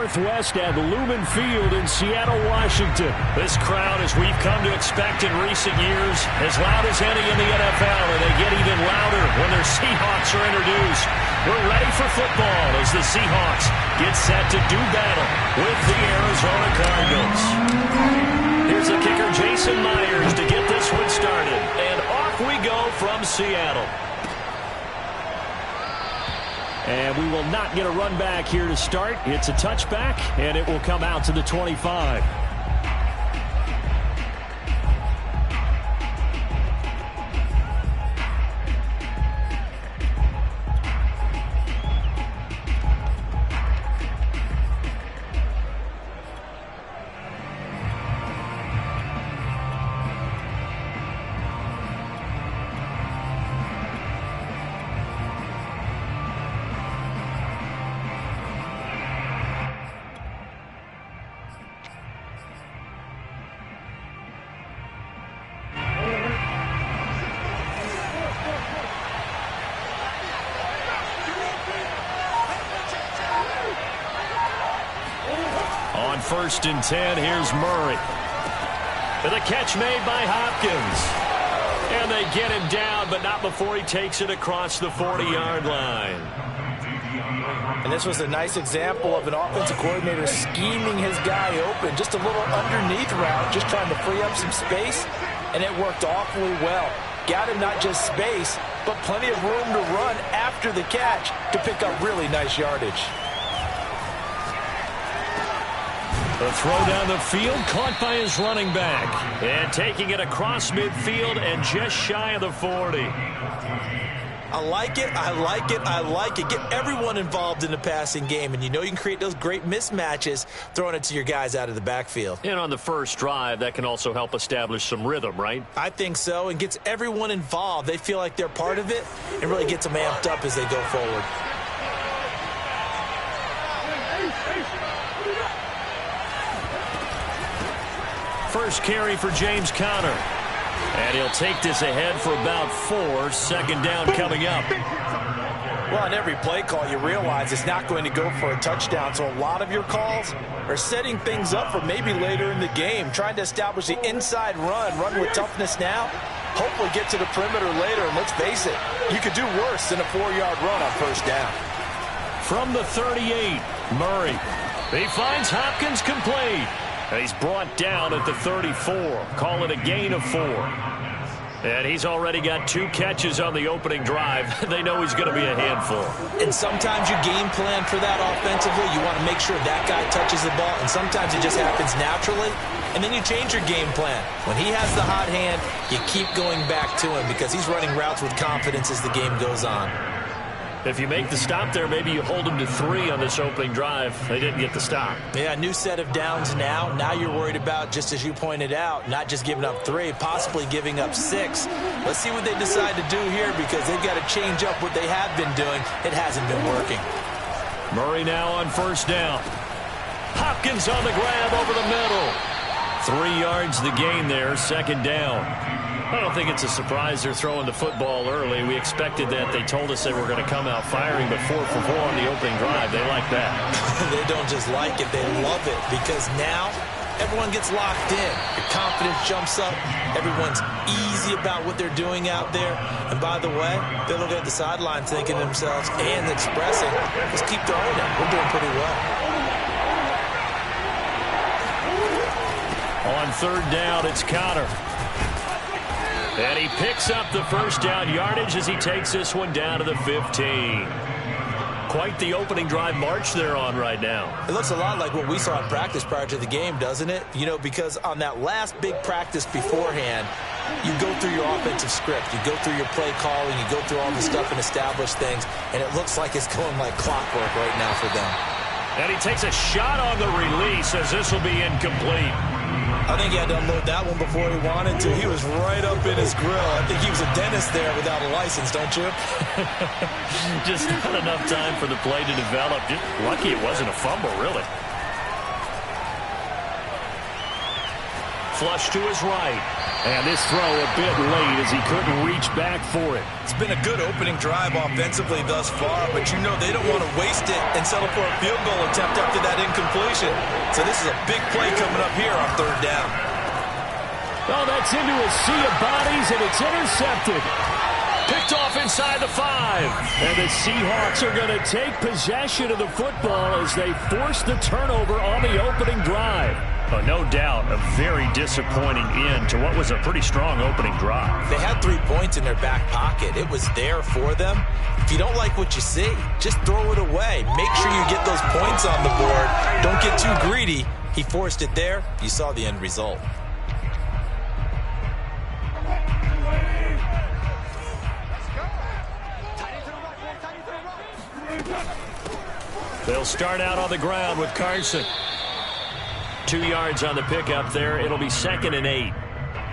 Northwest at Lumen Field in Seattle, Washington. This crowd, as we've come to expect in recent years, as loud as any in the NFL, and they get even louder when their Seahawks are introduced. We're ready for football as the Seahawks get set to do battle with the Arizona Cardinals. Here's the kicker, Jason Myers, to get this one started. And off we go from Seattle. And we will not get a run back here to start. It's a touchback, and it will come out to the 25. On 1st and 10, here's Murray. And the catch made by Hopkins. And they get him down, but not before he takes it across the 40-yard line. And this was a nice example of an offensive coordinator scheming his guy open. Just a little underneath route, just trying to free up some space. And it worked awfully well. Got him not just space, but plenty of room to run after the catch to pick up really nice yardage. The throw down the field, caught by his running back. And taking it across midfield and just shy of the 40. I like it, I like it, I like it. Get everyone involved in the passing game, and you know you can create those great mismatches throwing it to your guys out of the backfield. And on the first drive, that can also help establish some rhythm, right? I think so, and gets everyone involved. They feel like they're part of it, and really gets them amped up as they go forward. First carry for James Conner. And he'll take this ahead for about 4. Second down coming up. Well, on every play call, you realize it's not going to go for a touchdown. So a lot of your calls are setting things up for maybe later in the game, trying to establish the inside run with toughness now, hopefully get to the perimeter later. And let's face it, you could do worse than a 4-yard run on first down. From the 38, Murray. He finds Hopkins complete. And he's brought down at the 34. Call it a gain of 4. And he's already got 2 catches on the opening drive. They know he's going to be a handful. And sometimes you game plan for that offensively. You want to make sure that guy touches the ball. And sometimes it just happens naturally. And then you change your game plan. When he has the hot hand, you keep going back to him because he's running routes with confidence as the game goes on. If you make the stop there, maybe you hold them to 3 on this opening drive. They didn't get the stop. Yeah, new set of downs now. Now you're worried about, just as you pointed out, not just giving up 3, possibly giving up 6. Let's see what they decide to do here because they've got to change up what they have been doing. It hasn't been working. Murray now on first down. Hopkins on the grab over the middle. 3 yards the gain there, second down. I don't think it's a surprise they're throwing the football early. We expected that. They told us they were going to come out firing, but 4 for 4 on the opening drive. They like that. They don't just like it. They love it because now everyone gets locked in. Your confidence jumps up. Everyone's easy about what they're doing out there. And by the way, they're looking at the sideline thinking to themselves and expressing, let's keep throwing it. We're doing pretty well. On third down, it's Conner. And he picks up the first down yardage as he takes this one down to the 15. Quite the opening drive march they're on right now. It looks a lot like what we saw in practice prior to the game, doesn't it? You know, because on that last big practice beforehand, you go through your offensive script. You go through your play calling. You go through all the stuff and establish things. And it looks like it's going like clockwork right now for them. And he takes a shot on the release as this will be incomplete. I think he had to unload that one before he wanted to. He was right up in his grill. I think he was a dentist there without a license, don't you? Just not enough time for the play to develop. Just lucky it wasn't a fumble, really. Flush to his right. And this throw a bit late as he couldn't reach back for it. It's been a good opening drive offensively thus far, but you know they don't want to waste it and settle for a field goal attempt after that incomplete. completion. So this is a big play coming up here on third down. Oh, that's into a sea of bodies, and it's intercepted. Picked off inside the 5. And the Seahawks are going to take possession of the football as they force the turnover on the opening drive. Oh, no doubt a very disappointing end to what was a pretty strong opening drive. They had 3 points in their back pocket. It was there for them. If you don't like what you see, just throw it away. Make sure you get those points on the board. Don't get too greedy. He forced it there. You saw the end result. They'll start out on the ground with Carson. 2 yards on the pickup there. It'll be 2nd and 8.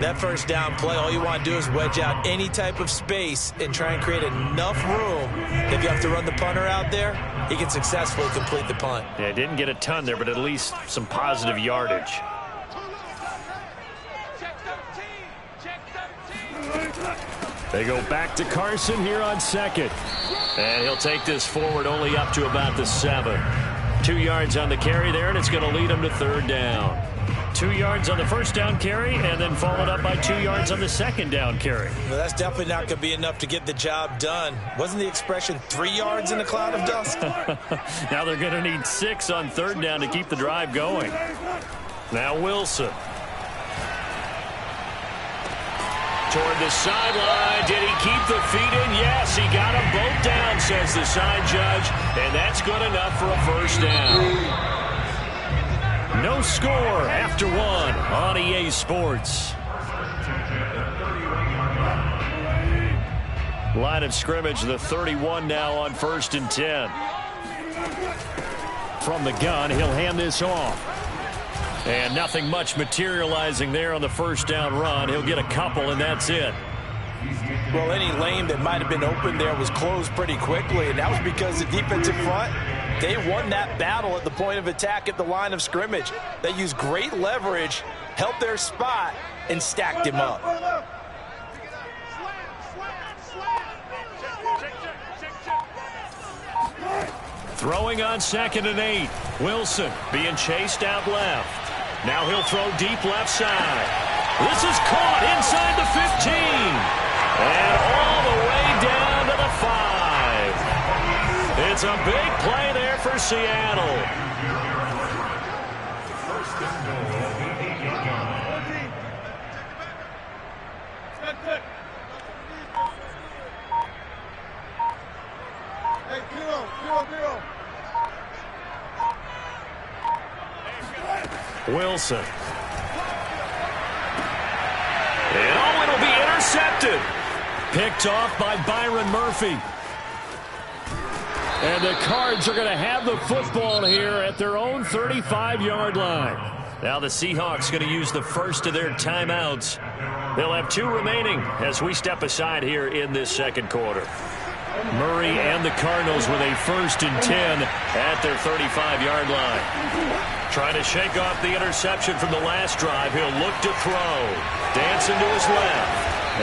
That first down play, all you want to do is wedge out any type of space and try and create enough room. If you have to run the punter out there, he can successfully complete the punt. Yeah, didn't get a ton there, but at least some positive yardage. They go back to Carson here on 2nd. And he'll take this forward only up to about the 7. 2 yards on the carry there, and it's going to lead him to 3rd down. 2 yards on the first down carry, and then followed up by 2 yards on the 2nd down carry. Well, that's definitely not going to be enough to get the job done. Wasn't the expression 3 yards in a cloud of dust? Now they're going to need 6 on 3rd down to keep the drive going. Now Wilson. Toward the sideline. Did he keep the feet in? Yes, he got them both down, says the side judge. And that's good enough for a first down. No score after 1 on EA Sports. Line of scrimmage, the 31 now on 1st and 10. From the gun, he'll hand this off. And nothing much materializing there on the first down run. He'll get a couple, and that's it. Well, any lane that might have been open there was closed pretty quickly, and that was because the defensive front, they won that battle at the point of attack at the line of scrimmage. They used great leverage, held their spot, and stacked him up. Throwing on 2nd and 8. Wilson being chased out left. Now he'll throw deep left side. This is caught inside the 15. And all the way down to the 5. It's a big play there for Seattle. Wilson. And oh, it'll be intercepted. Picked off by Byron Murphy. And the Cards are going to have the football here at their own 35-yard line. Now the Seahawks going to use the first of their timeouts. They'll have 2 remaining as we step aside here in this second quarter. Murray and the Cardinals with a 1st and 10 at their 35-yard line. Trying to shake off the interception from the last drive. He'll look to throw. Dancing to his left.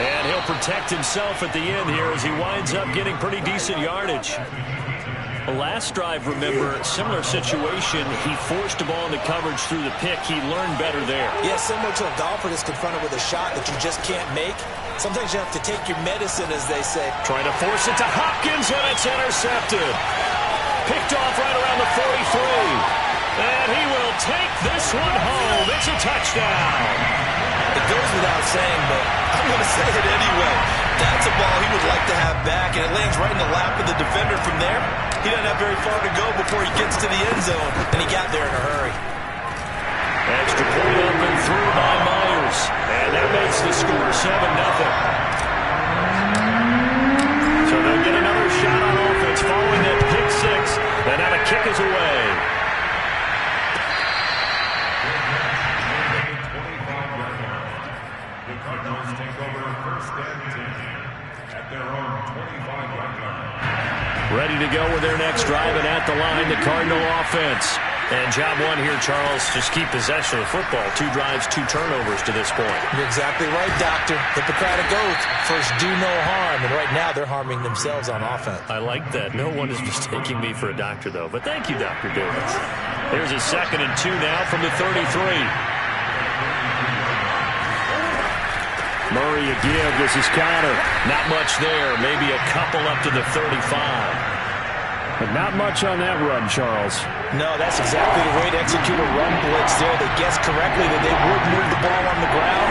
And he'll protect himself at the end here as he winds up getting pretty decent yardage. The last drive, remember, similar situation. He forced the ball into coverage through the pick. He learned better there. Yeah, similar to a golfer that's confronted with a shot that you just can't make. Sometimes you have to take your medicine, as they say. Trying to force it to Hopkins, and it's intercepted. Picked off right around the 43. And he will take this one home. It's a touchdown. It goes without saying, but I'm going to say it anyway. That's a ball he would like to have back, and it lands right in the lap of the defender. From there, he doesn't have very far to go before he gets to the end zone, and he got there in a hurry. Extra point up and through by Myers. And that makes the score 7-0. So they'll get another shot on offense following that pick 6. And now the kick is away. The Cardinals take over 1st and 10 at their own 25-yard line. Ready to go with their next drive, and at the line, the Cardinal offense. And job 1 here, Charles, just keep possession of the football. 2 drives, 2 turnovers to this point. You're exactly right, Doctor. Hippocratic oath. First, do no harm. And right now, they're harming themselves on offense. I like that. No one is mistaking me for a doctor, though. But thank you, Dr. Davis. Here's a 2nd and 2 now from the 33. Murray a give. This is counter. Not much there. Maybe a couple up to the 35. But not much on that run, Charles. No, that's exactly the way to execute a run blitz there. They guessed correctly that they would move the ball on the ground,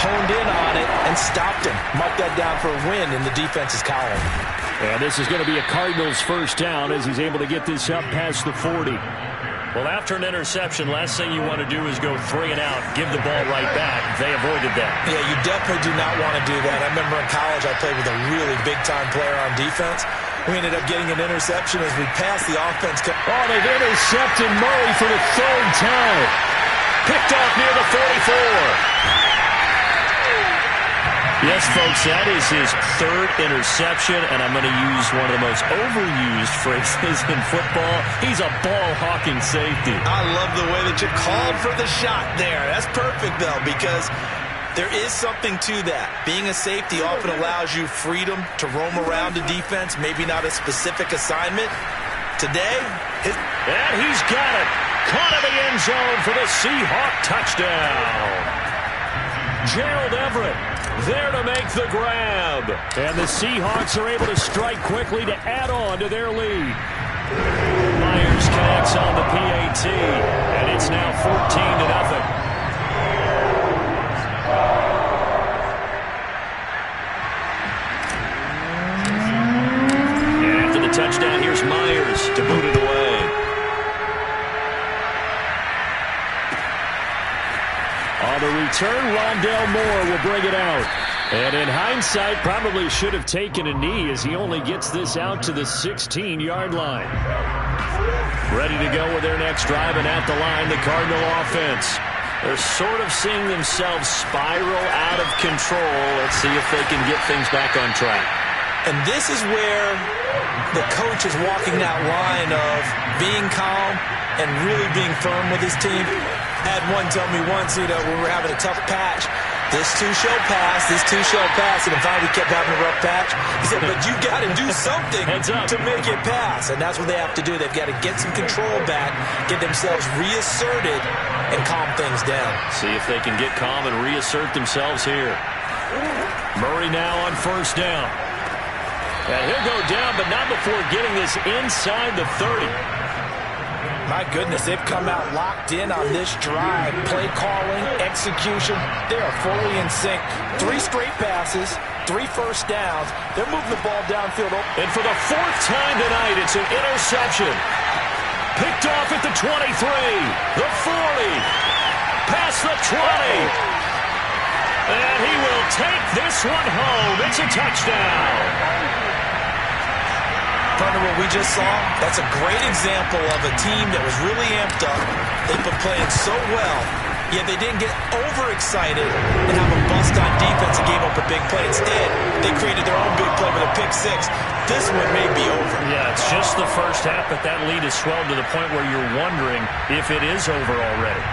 honed in on it, and stopped him. Marked that down for a win in the defense's column. And this is going to be a Cardinals first down as he's able to get this up past the 40. Well, after an interception, last thing you want to do is go 3 and out, give the ball right back. They avoided that. Yeah, you definitely do not want to do that. I remember in college I played with a really big-time player on defense. We ended up getting an interception as we passed the offense. Oh, they've intercepted Murray for the 3rd time. Picked off near the 44. Yes, folks, that is his 3rd interception, and I'm going to use one of the most overused phrases in football. He's a ball-hawking safety. I love the way that you called for the shot there. That's perfect, though, because there is something to that. Being a safety often allows you freedom to roam around the defense, maybe not a specific assignment. Today, and he's got it. Caught in the end zone for the Seahawk touchdown. Gerald Everett there to make the grab. And the Seahawks are able to strike quickly to add on to their lead. Myers connects on the PAT, and it's now 14-0. And after the touchdown, here's Myers to boot it away. On the return, Rondell Moore will bring it out. And in hindsight, probably should have taken a knee as he only gets this out to the 16-yard line. Ready to go with their next drive, and at the line, the Cardinal offense. They're sort of seeing themselves spiral out of control. Let's see if they can get things back on track. And this is where the coach is walking that line of being calm and really being firm with his team. I had one tell me once, when we were having a tough patch, this too shall pass, this too shall pass, and finally we kept having a rough patch. He said, but you got to do something to make it pass, and that's what they have to do. They've got to get some control back, get themselves reasserted, and calm things down. See if they can get calm and reassert themselves here. Murray now on 1st down. And he'll go down, but not before getting this inside the 30. My goodness, they've come out locked in on this drive. Play calling, execution, they are fully in sync. 3 straight passes, 3 first downs. They're moving the ball downfield. And for the 4th time tonight, it's an interception. Picked off at the 23, the 40, past the 20. And he will take this one home. It's a touchdown. Partner, what we just saw, that's a great example of a team that was really amped up. They've been playing so well, yet they didn't get overexcited and have a bust on defense and gave up a big play. Instead, they created their own big play with a pick 6. This one may be over. Yeah, it's just the first half, but that lead has swelled to the point where you're wondering if it is over already.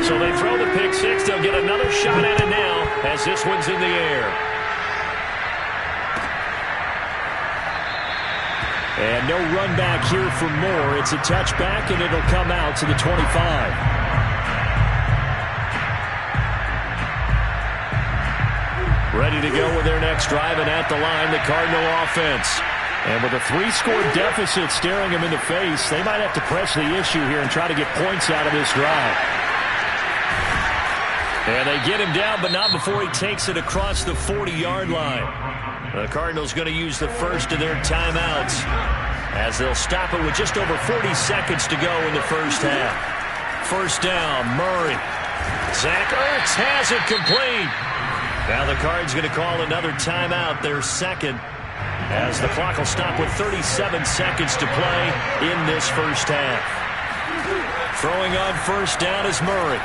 So they throw the pick 6. They'll get another shot at it now as this one's in the air. And no run back here for Moore. It's a touchback, and it'll come out to the 25. Ready to go with their next drive, and at the line, the Cardinal offense. And with a 3-score deficit staring him in the face, they might have to press the issue here and try to get points out of this drive. And they get him down, but not before he takes it across the 40-yard line. The Cardinals going to use the first of their timeouts as they'll stop it with just over 40 seconds to go in the first half. 1st down, Murray. Zach Ertz has it complete. Now the Cards going to call another timeout, their 2nd, as the clock will stop with 37 seconds to play in this first half. Throwing on 1st down is Murray.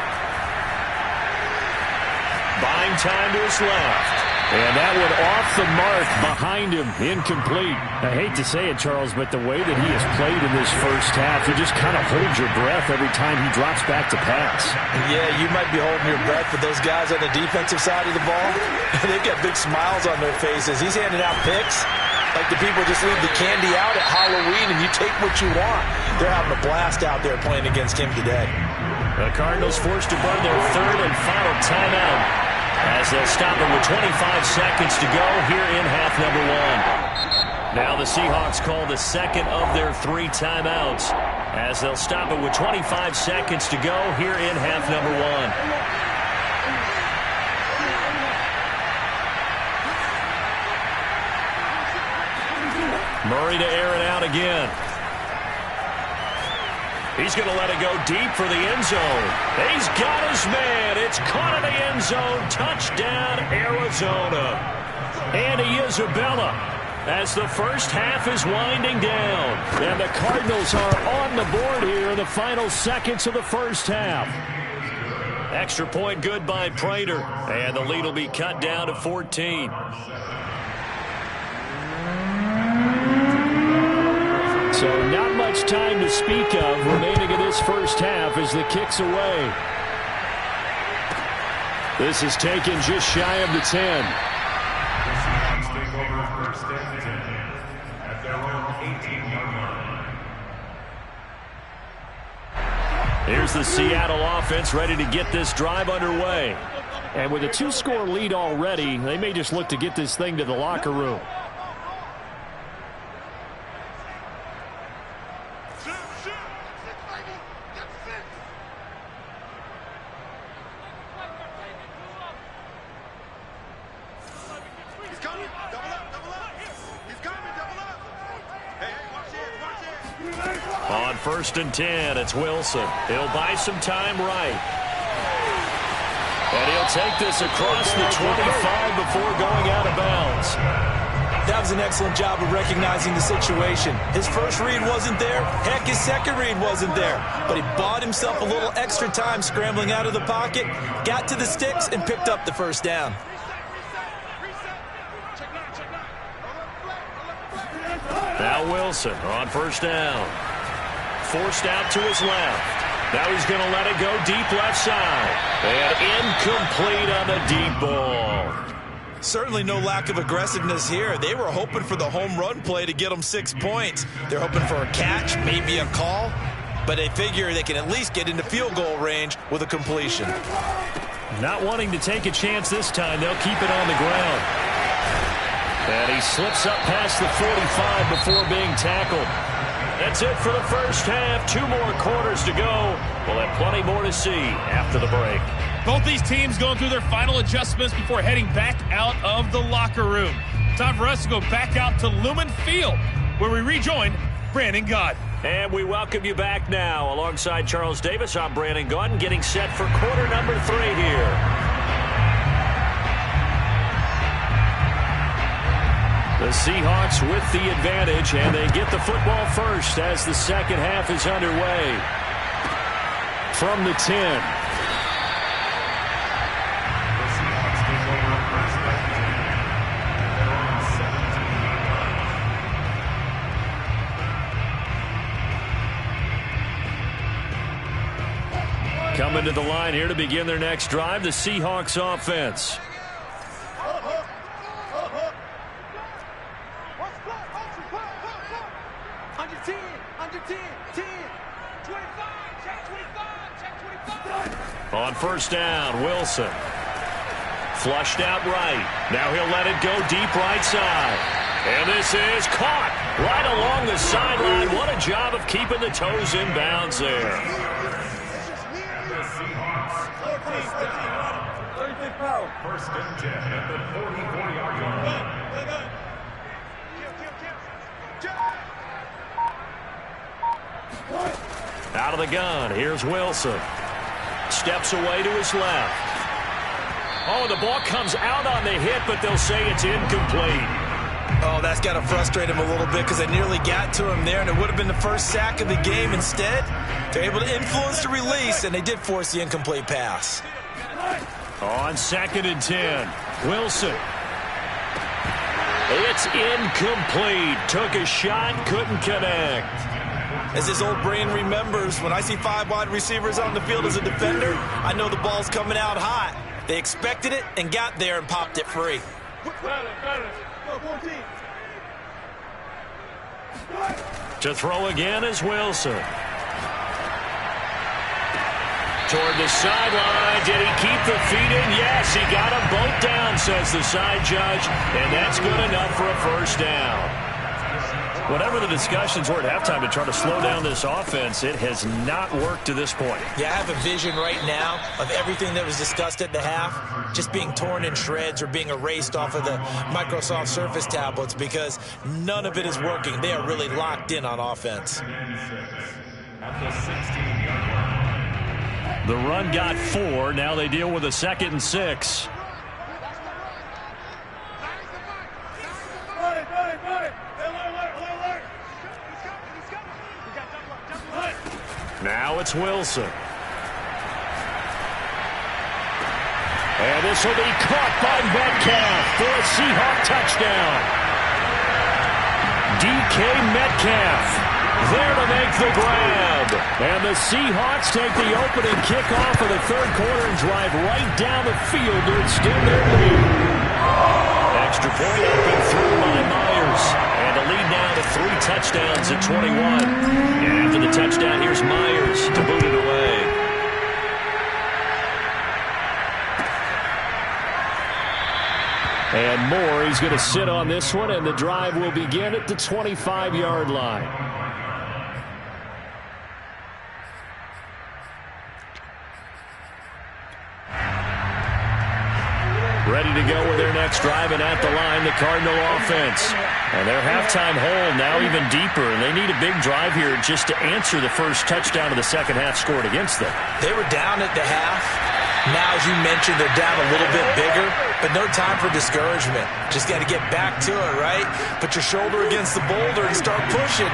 Buying time to his left. And that one off the mark behind him, incomplete. I hate to say it, Charles, but the way that he has played in this first half, you just kind of hold your breath every time he drops back to pass. Yeah, you might be holding your breath, but those guys on the defensive side of the ball, they've got big smiles on their faces. He's handing out picks. Like the people just leave the candy out at Halloween and you take what you want. They're having a blast out there playing against him today. The Cardinals forced to burn their third and final timeout as they'll stop it with 25 seconds to go here in half number one. Now the Seahawks call the second of their 3 timeouts as they'll stop it with 25 seconds to go here in half number one. Murray to air it out again. He's going to let it go deep for the end zone. He's got his man. It's caught in the end zone. Touchdown, Arizona. Andy Isabella as the first half is winding down. And the Cardinals are on the board here in the final seconds of the first half. Extra point good by Prater. And the lead will be cut down to 14. So not much time to speak of remaining in this first half as the kick's away. This is taken just shy of the 10. Take over first and 10 at their own 18-yard line. Here's the Seattle offense ready to get this drive underway. And with a 2-score lead already, they may just look to get this thing to the locker room. On first and 10, it's Wilson. He'll buy some time right. And he'll take this across the 25 before going out of bounds. That was an excellent job of recognizing the situation. His first read wasn't there. Heck, his second read wasn't there. But he bought himself a little extra time scrambling out of the pocket, got to the sticks, and picked up the first down. Now Wilson on first down. Forced out to his left. Now he's going to let it go deep left side. And incomplete on the deep ball. Certainly no lack of aggressiveness here. They were hoping for the home run play to get them 6 points. They're hoping for a catch, maybe a call. But they figure they can at least get into field goal range with a completion. Not wanting to take a chance this time, they'll keep it on the ground. And he slips up past the 45 before being tackled. That's it for the first half. 2 more quarters to go. We'll have plenty more to see after the break. Both these teams going through their final adjustments before heading back out of the locker room. Time for us to go back out to Lumen Field, where we rejoin Brandon Gott. And we welcome you back now. Alongside Charles Davis, I'm Brandon Gott, getting set for quarter number 3 here. The Seahawks with the advantage, and they get the football first as the second half is underway. From the 10. Coming to the line here to begin their next drive, the Seahawks offense. On first down, Wilson. Flushed out right. Now he'll let it go deep right side. And this is caught right along the sideline. What a job of keeping the toes in bounds there. And the Seahawks first and 10 at the 44-yard line. Out of the gun, here's Wilson. Steps away to his left. Oh, the ball comes out on the hit, but they'll say it's incomplete. Oh, that's got to frustrate him a little bit because they nearly got to him there, and it would have been the first sack of the game. Instead, they're able to influence the release, and they did force the incomplete pass. On second and 10, Wilson. It's incomplete. Took a shot, couldn't connect. As his old brain remembers, when I see 5 wide receivers on the field as a defender, I know the ball's coming out hot. They expected it and got there and popped it free. To throw again is Wilson. Toward the sideline. Did he keep the feet in? Yes, he got them both down, says the side judge. And that's good enough for a first down. Whatever the discussions were at halftime to try to slow down this offense, it has not worked to this point. Yeah, I have a vision right now of everything that was discussed at the half just being torn in shreds or being erased off of the Microsoft Surface tablets because none of it is working. They are really locked in on offense. At the 16-yard line. The run got 4. Now they deal with a 2nd and 6. Now it's Wilson. And this will be caught by Metcalf for a Seahawk touchdown. DK Metcalf there to make the grab. And the Seahawks take the opening kickoff of the third quarter and drive right down the field to extend their lead. Extra point up and through by Myers. And the lead now to 3 touchdowns at 21. And after the touchdown, here's Myers to boot it away. And Moore, he's going to sit on this one, and the drive will begin at the 25-yard line. Ready to go with their next drive, and at the line, the Cardinal offense. And their halftime hole now even deeper, and they need a big drive here just to answer the first touchdown of the second half scored against them. They were down at the half. Now, as you mentioned, they're down a little bit bigger, but no time for discouragement. Just got to get back to it, right? Put your shoulder against the boulder and start pushing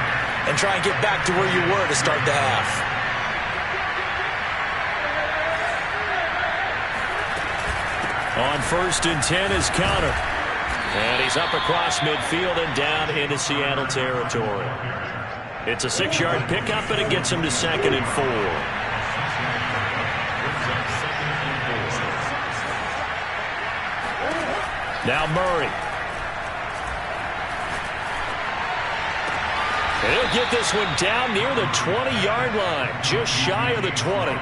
and try and get back to where you were to start the half. On 1st and 10 is Counter. And he's up across midfield and down into Seattle territory. It's a 6-yard pickup, and it gets him to 2nd and 4. Now Murray. And he'll get this one down near the 20-yard line, just shy of the 20.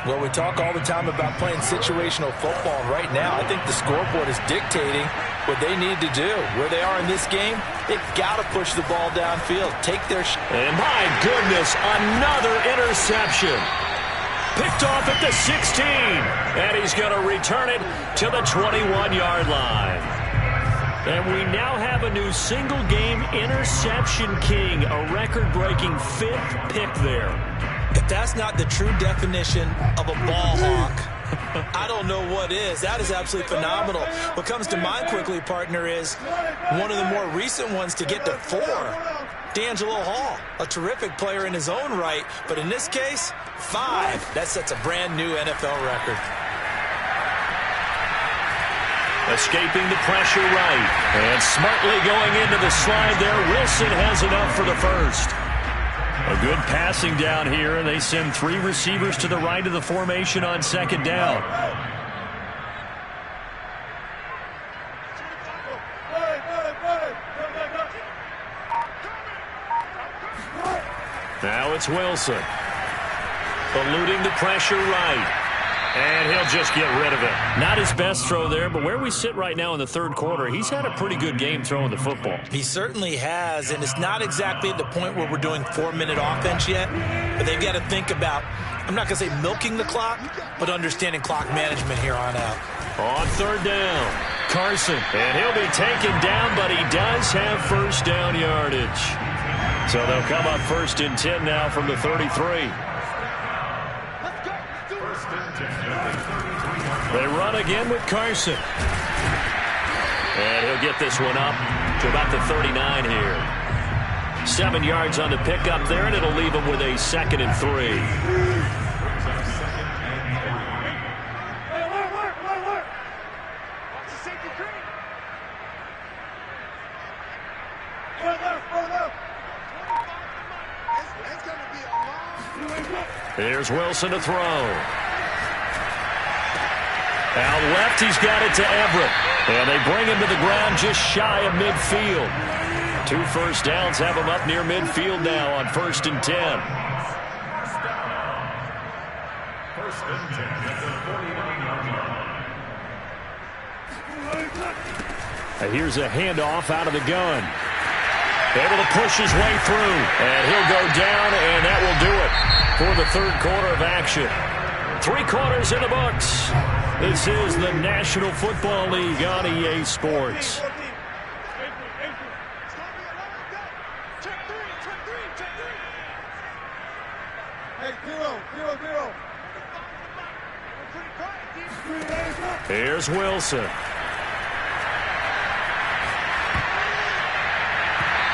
Well, we talk all the time about playing situational football. Right now, I think the scoreboard is dictating what they need to do. Where they are in this game, they've got to push the ball downfield. Take their and my goodness, another interception. Picked off at the 16. And he's going to return it to the 21-yard line. And we now have a new single-game interception king, a record-breaking 5th pick there. If that's not the true definition of a ball hawk, I don't know what is. That is absolutely phenomenal. What comes to mind quickly, partner, is one of the more recent ones to get to 4. D'Angelo Hall, a terrific player in his own right, but in this case, 5. That sets a brand new NFL record. Escaping the pressure right, and smartly going into the slide there. Wilson has enough for the first. A good passing down here, and they send 3 receivers to the right of the formation on 2nd down. Now it's Wilson. Eluding the pressure right. And he'll just get rid of it. Not his best throw there, but where we sit right now in the third quarter, he's had a pretty good game throwing the football. He certainly has, and it's not exactly at the point where we're doing 4-minute offense yet, but they've got to think about, I'm not going to say milking the clock, but understanding clock management here on out. On 3rd down, Carson, and he'll be taken down, but he does have first down yardage. So they'll come up 1st and 10 now from the 33. They run again with Carson. And he'll get this one up to about the 39 here. 7 yards on the pickup there, and it'll leave him with a 2nd and 3. Here's Wilson to throw. Out left, he's got it to Everett. And they bring him to the ground just shy of midfield. 2 first downs have him up near midfield now on 1st and 10. First and 10 at the 49-yard line. Here's a handoff out of the gun. Able to push his way through, and he'll go down, and that will do it for the 3rd quarter of action. 3 quarters in the books. This is the National Football League on EA Sports. Here's Wilson.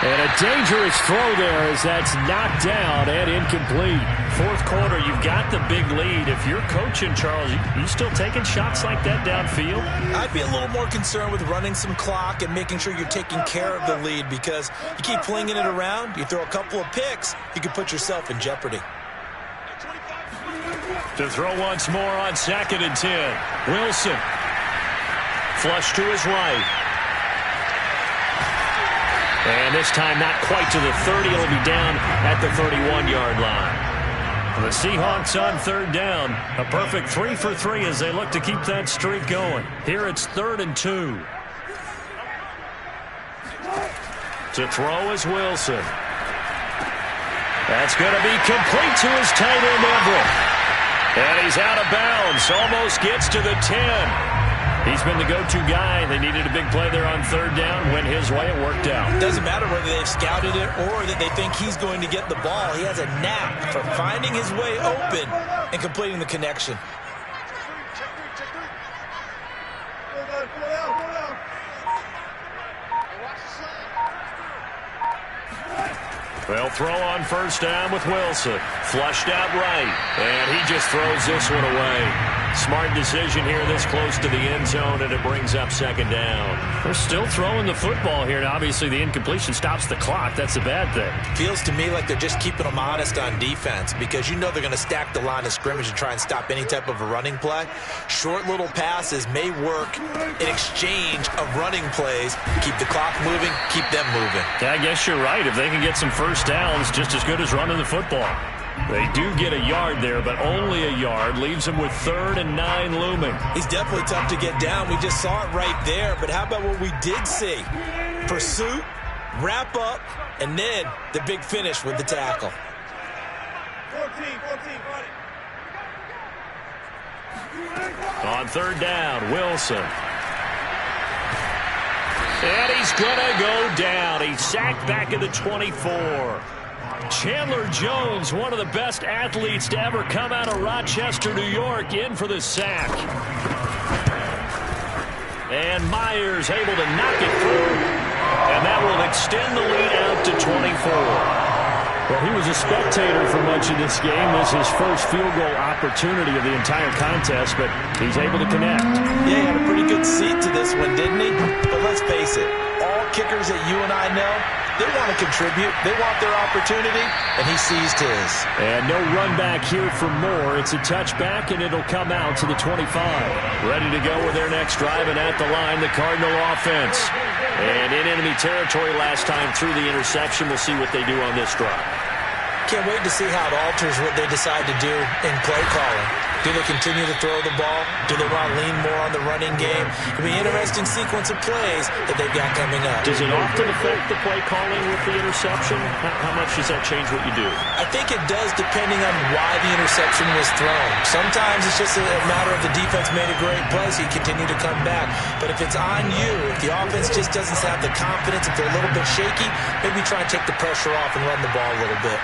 And a dangerous throw there as that's knocked down and incomplete. 4th quarter, you've got the big lead. If you're coaching, Charles, you still taking shots like that downfield? I'd be a little more concerned with running some clock and making sure you're taking care of the lead, because you keep flinging it around, you throw a couple of picks, you could put yourself in jeopardy. To throw once more on 2nd and 10. Wilson. Flush to his right. And this time not quite to the 30. It'll be down at the 31-yard line. The Seahawks on 3rd down. A perfect 3 for 3 as they look to keep that streak going. Here it's 3rd and 2. To throw is Wilson. That's going to be complete to his tight end, Everett. And he's out of bounds. Almost gets to the 10. He's been the go-to guy. They needed a big play there on 3rd down. Went his way. It worked out. Doesn't matter whether they've scouted it or that they think he's going to get the ball. He has a knack for finding his way open and completing the connection. They'll throw on 1st down with Wilson. Flushed out right. And he just throws this one away. Smart decision here this close to the end zone, and it brings up 2nd down. They're still throwing the football here, and obviously the incompletion stops the clock. That's a bad thing. Feels to me like they're just keeping them honest on defense, because you know they're going to stack the line of scrimmage and try and stop any type of a running play. Short little passes may work in exchange of running plays. Keep the clock moving, keep them moving. Yeah, I guess you're right. If they can get some first downs, just as good as running the football. They do get a yard there, but only a yard. Leaves them with 3rd and 9 looming. He's definitely tough to get down. We just saw it right there. But how about what we did see? Pursuit, wrap up, and then the big finish with the tackle. 14, On 3rd down, Wilson. And he's going to go down. He's sacked back at the 24. Chandler Jones, one of the best athletes to ever come out of Rochester, New York, in for the sack. And Myers able to knock it through. And that will extend the lead out to 24. Well, he was a spectator for much of this game. This is his first field goal opportunity of the entire contest, but he's able to connect. Yeah, he had a pretty good seat to this one, didn't he? But let's face it, all kickers that you and I know, they want to contribute. They want their opportunity, and he seized his. And no run back here for more. It's a touchback, and it'll come out to the 25. Ready to go with their next drive, and at the line, the Cardinal offense. And in enemy territory last time through the interception. We'll see what they do on this drive. Can't wait to see how it alters what they decide to do in play calling. Do they continue to throw the ball? Do they want to lean more on the running game? It'll be an interesting sequence of plays that they've got coming up. Does it often affect the play calling with the interception? How much does that change what you do? I think it does, depending on why the interception was thrown. Sometimes it's just a matter of the defense made a great play, so you continue to come back. But if it's on you, if the offense just doesn't have the confidence, if they're a little bit shaky, maybe try and take the pressure off and run the ball a little bit.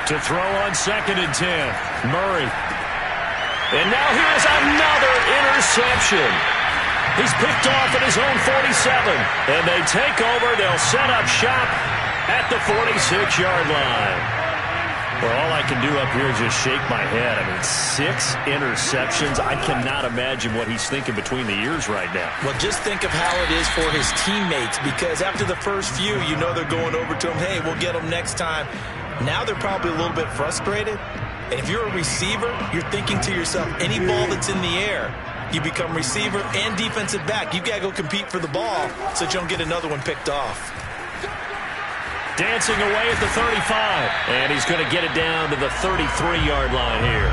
To throw on 2nd and 10, Murray. And now here's another interception. He's picked off at his own 47. And they take over. They'll set up shop at the 46-yard line. Well, all I can do up here is just shake my head. I mean, 6 interceptions. I cannot imagine what he's thinking between the ears right now. Well, just think of how it is for his teammates, because after the first few, you know they're going over to him, hey, we'll get him next time. Now they're probably a little bit frustrated. And if you're a receiver, you're thinking to yourself, any ball that's in the air, you become receiver and defensive back. You've got to go compete for the ball so that you don't get another one picked off. Dancing away at the 35. And he's going to get it down to the 33-yard line here.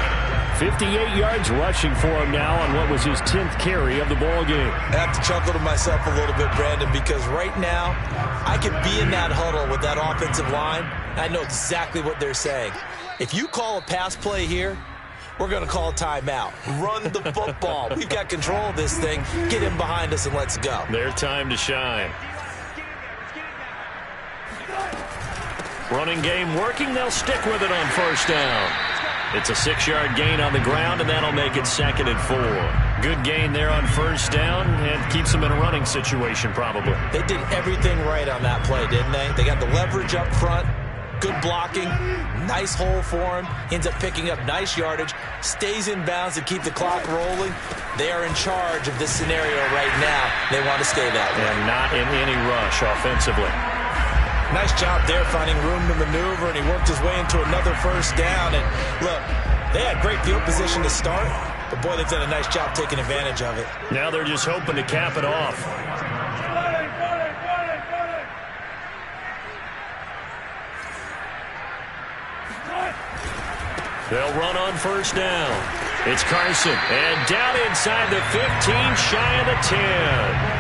58 yards rushing for him now on what was his 10th carry of the ball game. I have to chuckle to myself a little bit, Brandon, because right now I could be in that huddle with that offensive line. I know exactly what they're saying. If you call a pass play here, we're going to call a timeout. Run the football. We've got control of this thing. Get him behind us and let's go. Their time to shine. Running game working. They'll stick with it on first down. It's a 6-yard gain on the ground, and that'll make it 2nd and 4. Good gain there on first down and keeps them in a running situation probably. They did everything right on that play, didn't they? They got the leverage up front, good blocking, nice hole for him, ends up picking up nice yardage, stays in bounds to keep the clock rolling. They are in charge of this scenario right now. They want to stay that way. And not in any rush offensively. Nice job there finding room to maneuver, and he worked his way into another first down. And look, they had great field position to start, but boy, they've done a nice job taking advantage of it. Now they're just hoping to cap it off. They'll run on first down. It's Carson, and down inside the 15, shy of the 10.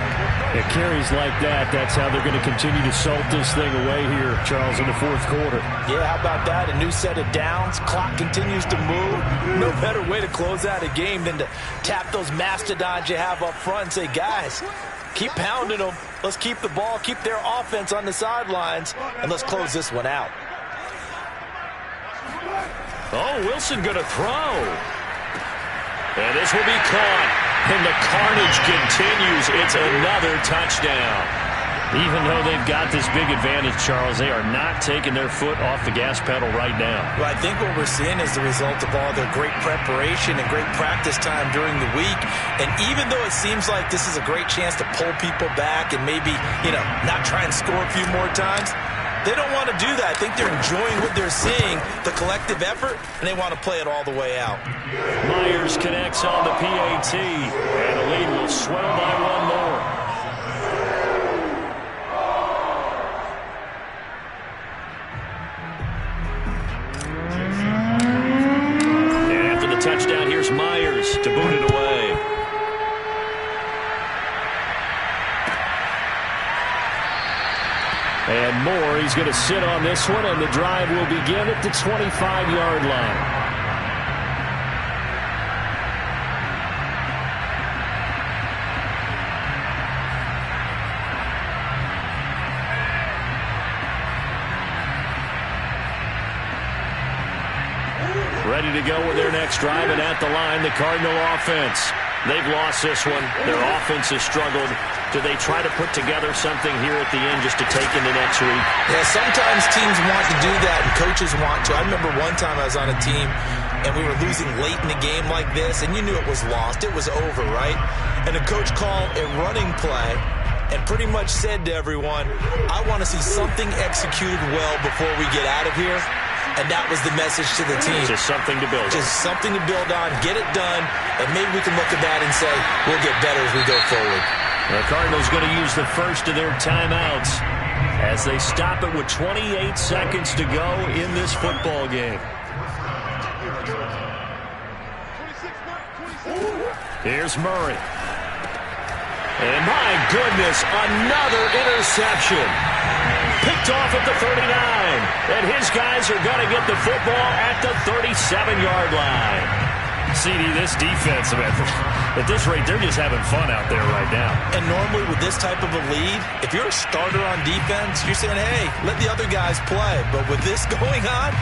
It carries like that. That's how they're going to continue to salt this thing away here, Charles, in the fourth quarter. Yeah, how about that? A new set of downs. Clock continues to move. No better way to close out a game than to tap those mastodons you have up front and say, guys, keep pounding them. Let's keep the ball, keep their offense on the sidelines, and let's close this one out. Oh, Wilson going to throw. And this will be caught. And the carnage continues. It's another touchdown. Even though they've got this big advantage, Charles, they are not taking their foot off the gas pedal right now. Well, I think what we're seeing is the result of all their great preparation and great practice time during the week. And even though it seems like this is a great chance to pull people back and maybe, not try and score a few more times, they don't want to do that. I think they're enjoying what they're seeing, the collective effort, and they want to play it all the way out. Myers connects on the PAT, and the lead will swell by one more. And after the touchdown, here's Myers to boot it away. And Moore, he's going to sit on this one, and the drive will begin at the 25-yard line. Ready to go with their next drive, and at the line, the Cardinal offense. They've lost this one. Their offense has struggled. Do they try to put together something here at the end just to take into next week? Yeah, sometimes teams want to do that, and coaches want to. I remember one time I was on a team, and we were losing late in the game like this, and you knew it was lost. It was over, right? And the coach called a running play and pretty much said to everyone, I want to see something executed well before we get out of here. And that was the message to the team. Just something to build on. Just something to build on, get it done, and maybe we can look at that and say, we'll get better as we go forward. The Cardinals going to use the first of their timeouts as they stop it with 28 seconds to go in this football game. Here's Murray. And my goodness, another interception. Picked off at the 39. And his guys are going to get the football at the 37-yard line. CD, this defense, at this rate, they're just having fun out there right now. And normally with this type of a lead, if you're a starter on defense, you're saying, hey, let the other guys play. But with this going on,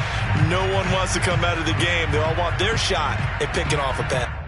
no one wants to come out of the game. They all want their shot at picking off a penalty.